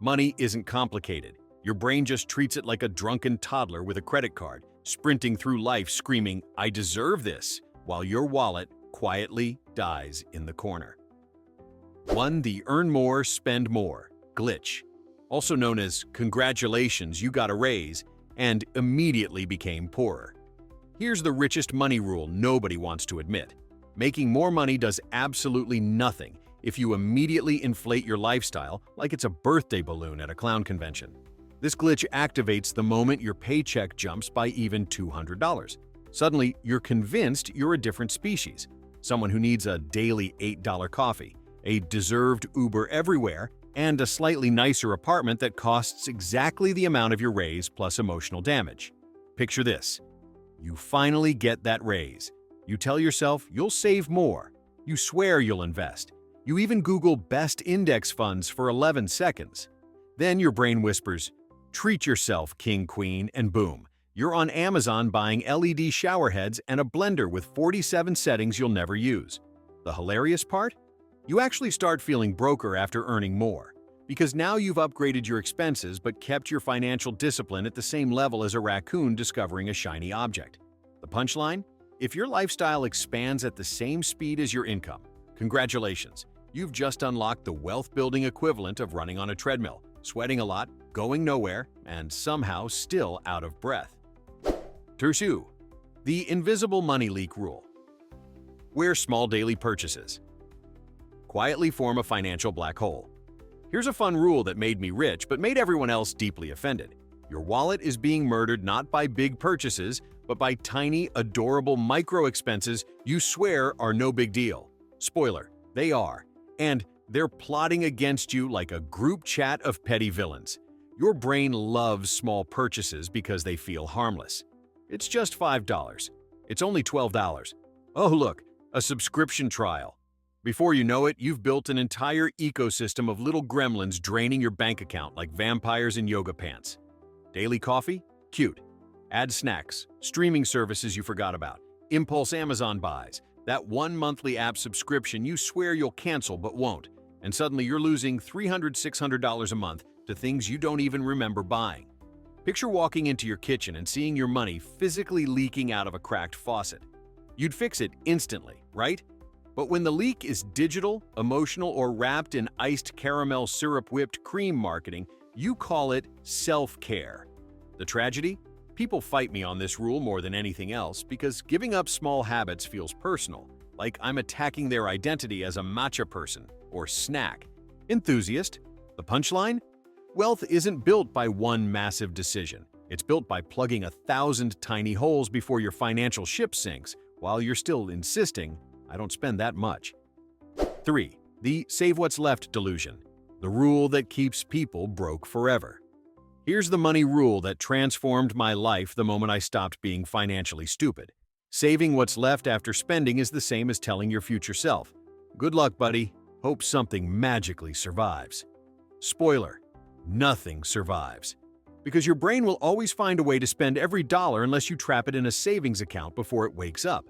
Money isn't complicated. Your brain just treats it like a drunken toddler with a credit card, sprinting through life screaming, "I deserve this," while your wallet quietly dies in the corner. 1. The earn more, spend more glitch, also known as "congratulations, you got a raise," and immediately became poorer. Here's the richest money rule nobody wants to admit. Making more money does absolutely nothing if you immediately inflate your lifestyle like it's a birthday balloon at a clown convention. This glitch activates the moment your paycheck jumps by even $200. Suddenly, you're convinced you're a different species, someone who needs a daily $8 coffee, a deserved Uber everywhere, and a slightly nicer apartment that costs exactly the amount of your raise plus emotional damage. Picture this. You finally get that raise. You tell yourself you'll save more. You swear you'll invest. You even Google best index funds for 11 seconds. Then your brain whispers, "Treat yourself, king, queen," and boom, you're on Amazon buying LED shower heads and a blender with 47 settings you'll never use. The hilarious part? You actually start feeling broker after earning more, because now you've upgraded your expenses but kept your financial discipline at the same level as a raccoon discovering a shiny object. The punchline? If your lifestyle expands at the same speed as your income, congratulations, you've just unlocked the wealth-building equivalent of running on a treadmill, sweating a lot, going nowhere, and somehow still out of breath. 2. The invisible money leak rule. Where small daily purchases quietly form a financial black hole. Here's a fun rule that made me rich but made everyone else deeply offended. Your wallet is being murdered not by big purchases, but by tiny, adorable micro expenses you swear are no big deal. Spoiler, they are. And they're plotting against you like a group chat of petty villains. Your brain loves small purchases because they feel harmless. It's just $5. It's only $12. Oh look, a subscription trial. Before you know it, you've built an entire ecosystem of little gremlins draining your bank account like vampires in yoga pants. Daily coffee? Cute. Add snacks, streaming services you forgot about, impulse Amazon buys, that one monthly app subscription you swear you'll cancel but won't, and suddenly you're losing $300, $600 a month to things you don't even remember buying. Picture walking into your kitchen and seeing your money physically leaking out of a cracked faucet. You'd fix it instantly, right? But when the leak is digital, emotional, or wrapped in iced caramel syrup whipped cream marketing, you call it self-care. The tragedy? People fight me on this rule more than anything else because giving up small habits feels personal, like I'm attacking their identity as a matcha person or snack enthusiast. The punchline? Wealth isn't built by one massive decision. It's built by plugging 1,000 tiny holes before your financial ship sinks, while you're still insisting, "I don't spend that much." 3. The save what's left delusion. The rule that keeps people broke forever. Here's the money rule that transformed my life the moment I stopped being financially stupid. Saving what's left after spending is the same as telling your future self, "Good luck, buddy. Hope something magically survives." Spoiler, nothing survives. Because your brain will always find a way to spend every dollar unless you trap it in a savings account before it wakes up.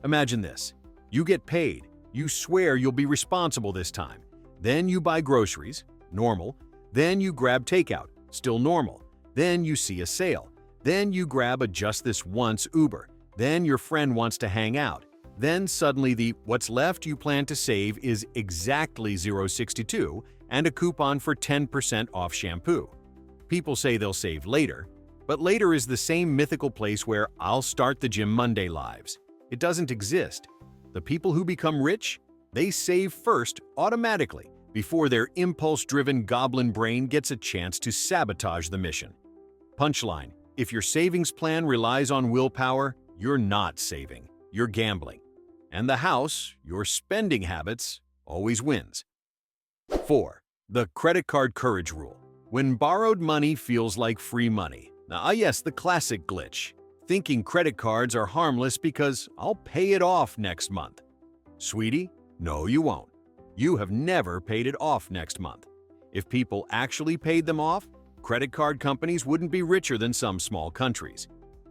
Imagine this. You get paid. You swear you'll be responsible this time. Then you buy groceries, normal. Then you grab takeout, still normal. Then you see a sale. Then you grab a just this once Uber. Then your friend wants to hang out. Then suddenly the what's left you plan to save is exactly $0.62 and a coupon for 10% off shampoo. People say they'll save later, but later is the same mythical place where I'll start the gym Monday lives. It doesn't exist. The people who become rich, they save first automatically before their impulse-driven goblin brain gets a chance to sabotage the mission. Punchline: if your savings plan relies on willpower, you're not saving, you're gambling. And the house, your spending habits, always wins. 4. The credit card courage rule. When borrowed money feels like free money. Yes, the classic glitch. Thinking credit cards are harmless because I'll pay it off next month. Sweetie, no you won't. You have never paid it off next month. If people actually paid them off, credit card companies wouldn't be richer than some small countries.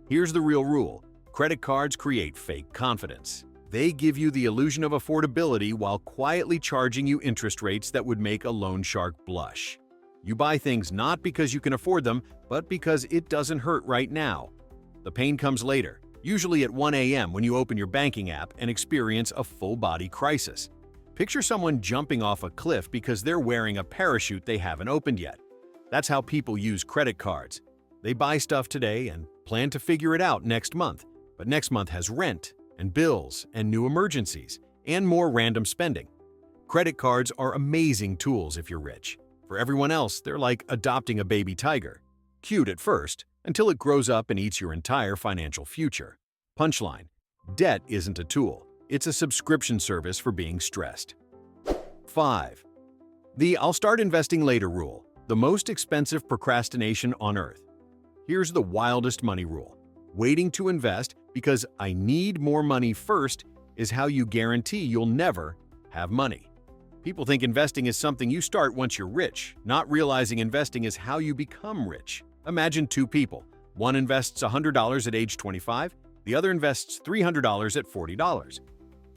Here's the real rule. Credit cards create fake confidence. They give you the illusion of affordability while quietly charging you interest rates that would make a loan shark blush. You buy things not because you can afford them, but because it doesn't hurt right now. The pain comes later, usually at 1 a.m. when you open your banking app and experience a full-body crisis. Picture someone jumping off a cliff because they're wearing a parachute they haven't opened yet. That's how people use credit cards. They buy stuff today and plan to figure it out next month, but next month has rent and bills and new emergencies and more random spending. Credit cards are amazing tools if you're rich. For everyone else, they're like adopting a baby tiger. Cute at first, until it grows up and eats your entire financial future. Punchline: debt isn't a tool. It's a subscription service for being stressed. 5. The "I'll start investing later" rule, the most expensive procrastination on earth. Here's the wildest money rule. Waiting to invest because I need more money first is how you guarantee you'll never have money. People think investing is something you start once you're rich, not realizing investing is how you become rich. Imagine two people. One invests $100 at age 25, the other invests $300 at $40.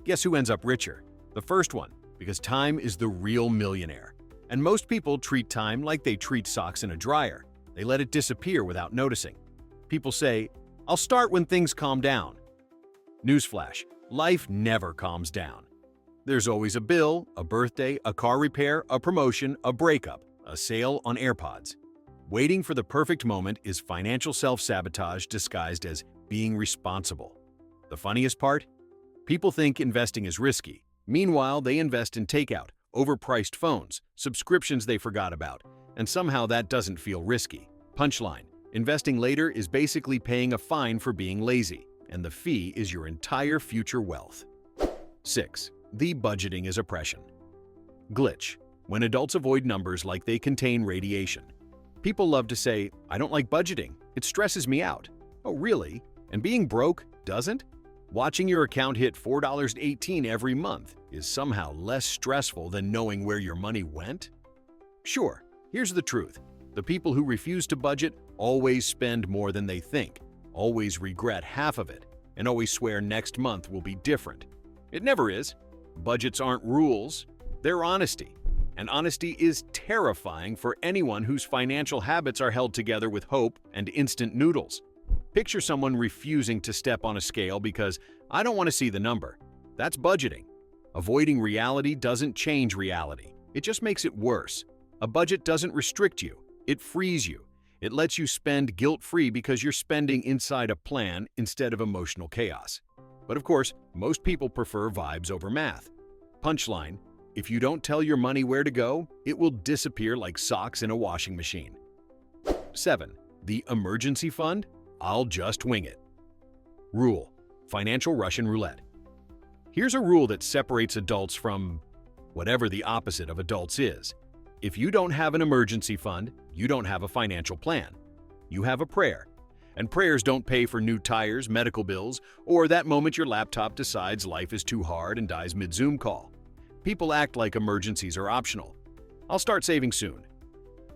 Guess who ends up richer? The first one, because time is the real millionaire. And most people treat time like they treat socks in a dryer. They let it disappear without noticing. People say, "I'll start when things calm down." Newsflash: life never calms down. There's always a bill, a birthday, a car repair, a promotion, a breakup, a sale on AirPods. Waiting for the perfect moment is financial self-sabotage disguised as being responsible. The funniest part? People think investing is risky. Meanwhile, they invest in takeout, overpriced phones, subscriptions they forgot about, and somehow that doesn't feel risky. Punchline: investing later is basically paying a fine for being lazy, and the fee is your entire future wealth. 6. The budgeting is oppression. Glitch: when adults avoid numbers like they contain radiation. People love to say, "I don't like budgeting. It stresses me out." Oh, really? And being broke doesn't? Watching your account hit $4.18 every month is somehow less stressful than knowing where your money went? Sure, here's the truth. The people who refuse to budget always spend more than they think, always regret half of it, and always swear next month will be different. It never is. Budgets aren't rules, they're honesty. And honesty is terrifying for anyone whose financial habits are held together with hope and instant noodles. Picture someone refusing to step on a scale because "I don't want to see the number." That's budgeting. Avoiding reality doesn't change reality. It just makes it worse. A budget doesn't restrict you. It frees you. It lets you spend guilt-free because you're spending inside a plan instead of emotional chaos. But of course, most people prefer vibes over math. Punchline: if you don't tell your money where to go, it will disappear like socks in a washing machine. 7. The emergency fund? I'll just wing it. Rule: financial Russian roulette. Here's a rule that separates adults from whatever the opposite of adults is. If you don't have an emergency fund, you don't have a financial plan. You have a prayer. And prayers don't pay for new tires, medical bills, or that moment your laptop decides life is too hard and dies mid-Zoom call. People act like emergencies are optional. I'll start saving soon.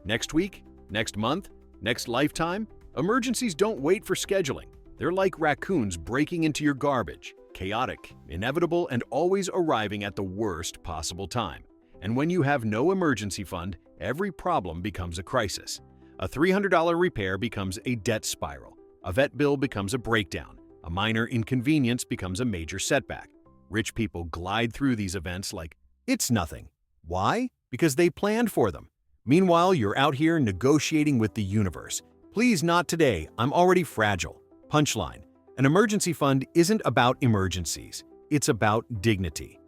Next week? Next month? Next lifetime? Emergencies don't wait for scheduling. They're like raccoons breaking into your garbage, chaotic, inevitable, and always arriving at the worst possible time. And when you have no emergency fund, every problem becomes a crisis. A $300 repair becomes a debt spiral. A vet bill becomes a breakdown. A minor inconvenience becomes a major setback. Rich people glide through these events like it's nothing. Why? Because they planned for them. Meanwhile, you're out here negotiating with the universe. Please, not today. I'm already fragile. Punchline: an emergency fund isn't about emergencies. It's about dignity.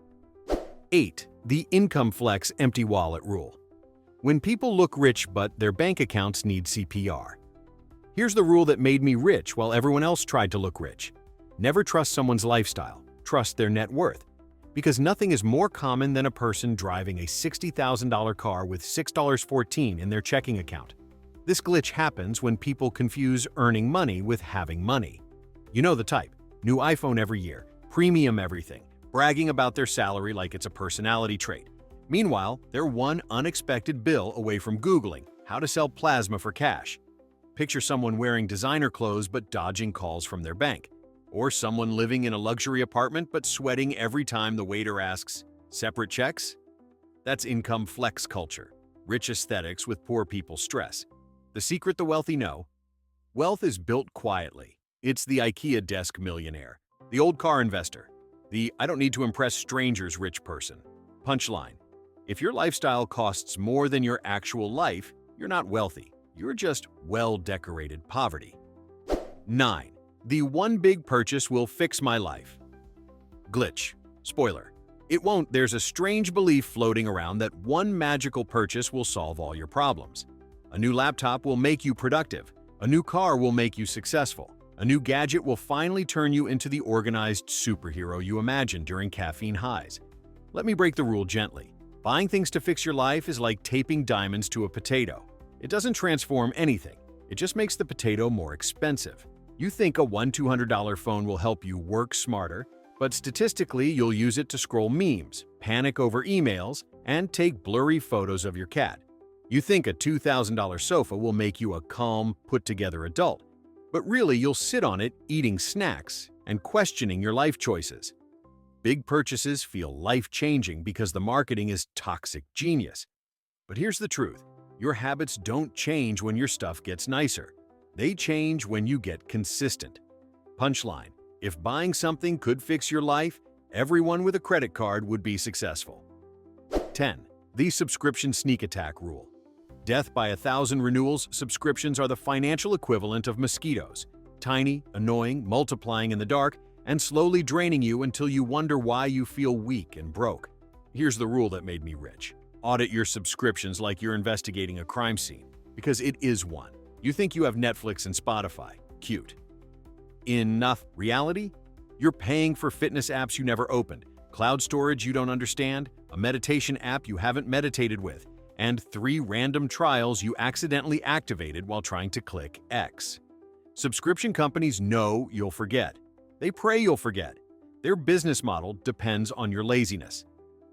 8. The income flex empty wallet rule. When people look rich but their bank accounts need CPR. Here's the rule that made me rich while everyone else tried to look rich. Never trust someone's lifestyle. Trust their net worth. Because nothing is more common than a person driving a $60,000 car with $6.14 in their checking account. This glitch happens when people confuse earning money with having money. You know the type. New iPhone every year, premium everything, bragging about their salary like it's a personality trait. Meanwhile, they're one unexpected bill away from Googling how to sell plasma for cash. Picture someone wearing designer clothes but dodging calls from their bank. Or someone living in a luxury apartment but sweating every time the waiter asks, "Separate checks?" That's income flex culture. rich aesthetics with poor people stress. The secret the wealthy know? Wealth is built quietly. It's the IKEA desk millionaire, the old car investor, the I don't need to impress strangers rich person. Punchline: if your lifestyle costs more than your actual life, you're not wealthy. You're just well-decorated poverty. 9. The one big purchase will fix my life. Glitch. Spoiler: it won't. There's a strange belief floating around that one magical purchase will solve all your problems. A new laptop will make you productive. A new car will make you successful. A new gadget will finally turn you into the organized superhero you imagined during caffeine highs. Let me break the rule gently. Buying things to fix your life is like taping diamonds to a potato. It doesn't transform anything. It just makes the potato more expensive. You think a $200 phone will help you work smarter, but statistically you'll use it to scroll memes, panic over emails, and take blurry photos of your cat. You think a $2,000 sofa will make you a calm, put-together adult, but really you'll sit on it eating snacks and questioning your life choices. Big purchases feel life-changing because the marketing is toxic genius. But here's the truth: your habits don't change when your stuff gets nicer. They change when you get consistent. Punchline: if buying something could fix your life, everyone with a credit card would be successful. 10. The subscription sneak attack rule. Death by 1,000 renewals subscriptions are the financial equivalent of mosquitoes. Tiny, annoying, multiplying in the dark, and slowly draining you until you wonder why you feel weak and broke. Here's the rule that made me rich. Audit your subscriptions like you're investigating a crime scene, because it is one. You think you have Netflix and Spotify. Cute. In reality, you're paying for fitness apps you never opened, cloud storage you don't understand, a meditation app you haven't meditated with, and 3 random trials you accidentally activated while trying to click X. Subscription companies know you'll forget. They pray you'll forget. Their business model depends on your laziness.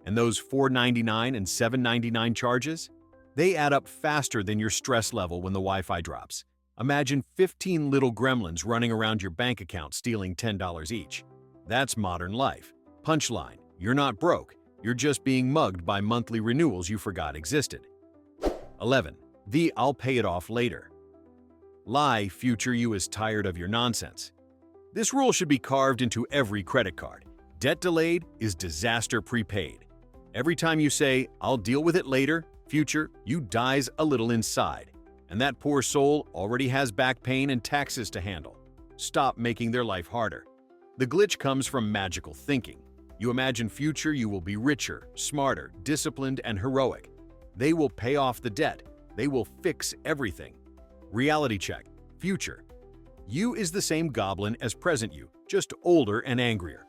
And those $4.99 and $7.99 charges? They add up faster than your stress level when the Wi-Fi drops. Imagine 15 little gremlins running around your bank account stealing $10 each. That's modern life. Punchline: you're not broke. You're just being mugged by monthly renewals you forgot existed. 11. The I'll pay it off later. Lie: future you is tired of your nonsense. This rule should be carved into every credit card. Debt delayed is disaster prepaid. Every time you say, "I'll deal with it later," future you dies a little inside. And that poor soul already has back pain and taxes to handle. Stop making their life harder. The glitch comes from magical thinking. You imagine future you will be richer, smarter, disciplined, and heroic. They will pay off the debt. They will fix everything. Reality check. Future you is the same goblin as present you, just older and angrier.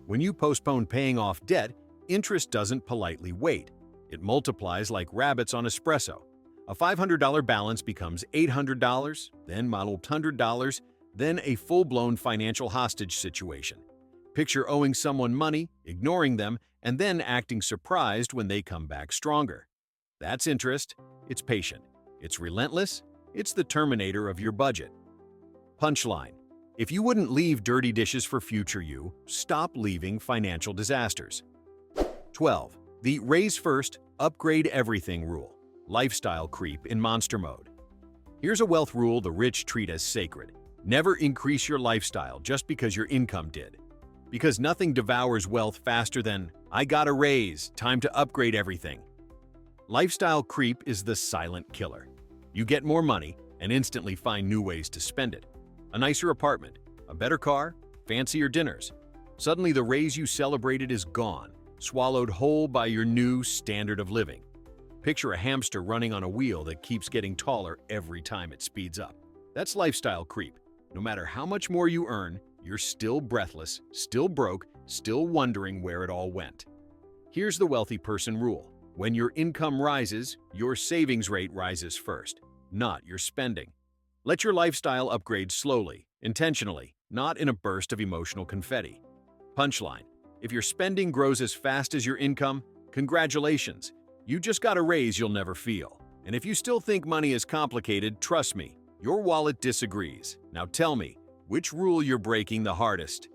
When you postpone paying off debt, interest doesn't politely wait. It multiplies like rabbits on espresso. A $500 balance becomes $800, then $100, then a full-blown financial hostage situation. Picture owing someone money, ignoring them, and then acting surprised when they come back stronger. That's interest. It's patient. It's relentless. It's the terminator of your budget. Punchline: if you wouldn't leave dirty dishes for future you, stop leaving financial disasters. 12. The raise first, upgrade everything rule. Lifestyle creep in monster mode. Here's a wealth rule the rich treat as sacred. Never increase your lifestyle just because your income did. Because nothing devours wealth faster than, "I got a raise, time to upgrade everything." Lifestyle creep is the silent killer. You get more money and instantly find new ways to spend it. A nicer apartment, a better car, fancier dinners. Suddenly the raise you celebrated is gone, swallowed whole by your new standard of living. Picture a hamster running on a wheel that keeps getting taller every time it speeds up. That's lifestyle creep. No matter how much more you earn, you're still breathless, still broke, still wondering where it all went. Here's the wealthy person rule. When your income rises, your savings rate rises first, not your spending. Let your lifestyle upgrade slowly, intentionally, not in a burst of emotional confetti. Punchline: if your spending grows as fast as your income, congratulations. You just got a raise you'll never feel. And if you still think money is complicated, trust me, your wallet disagrees. Now tell me, which rule you're breaking the hardest?